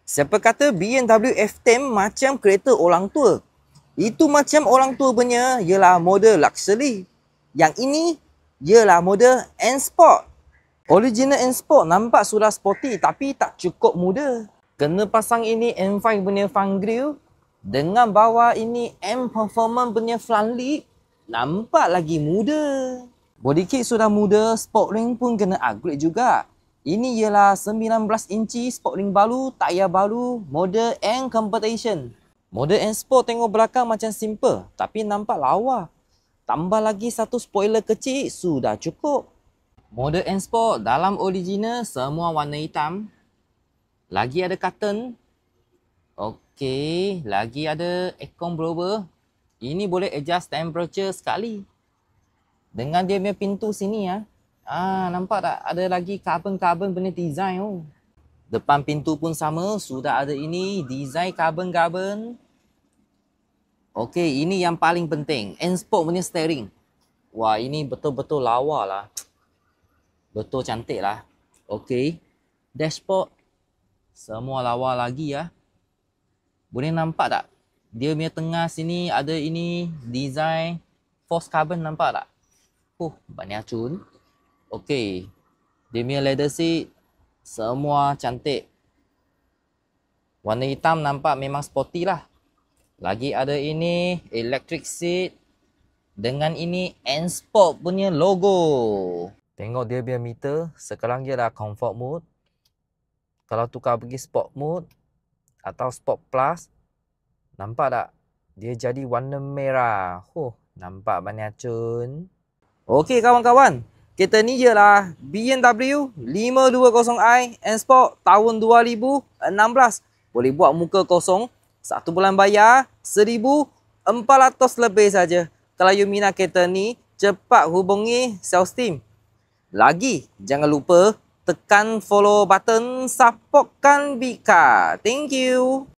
Siapa kata BMW F10 macam kereta orang tua? Itu macam orang tua punya ialah model luxury. Yang ini ialah model N-Sport. Original N-Sport nampak sudah sporty tapi tak cukup muda. Kena pasang ini M5 punya front grille dengan bawah ini M Performance punya front lip, nampak lagi muda. Body kit sudah muda, sport ring pun kena upgrade juga. Ini ialah 19 inci sport ring baru, tayar baru, model N Competition. Model N Sport tengok belakang macam simple tapi nampak lawa. Tambah lagi satu spoiler kecil sudah cukup. Model N Sport dalam original semua warna hitam. Lagi ada curtain. Okey, lagi ada aircon blower. Ini boleh adjust temperature sekali. Dengan dia punya pintu sini ya. Nampak tak? Ada lagi carbon punya design oh. Depan pintu pun sama, sudah ada ini design carbon. Okey, ini yang paling penting. N-Sport punya steering. Wah, ini betul-betul lawa lah. Betul cantik lah. Okey. Dashboard. Semua lawa lagi ya. Boleh nampak tak? Dia punya tengah sini ada ini design force carbon, nampak tak? Banyak cun. Okey. Dia punya leather seat semua cantik. Warna hitam nampak memang sporty lah. Lagi ada ini electric seat dengan ini N-Sport punya logo. Tengok dia punya meter, sekarang dia dah comfort mode. Kalau tukar pergi sport mode atau sport plus, nampak tak? Dia jadi warna merah. Nampak banyak cun. Okey kawan-kawan, kereta ni ialah BMW 520i N-Sport tahun 2016. Boleh buat muka kosong, 1 bulan bayar 1,400 lebih saja. Kalau you minat kereta ni, cepat hubungi sales team. Lagi, jangan lupa tekan follow button, supportkan Bika. Thank you.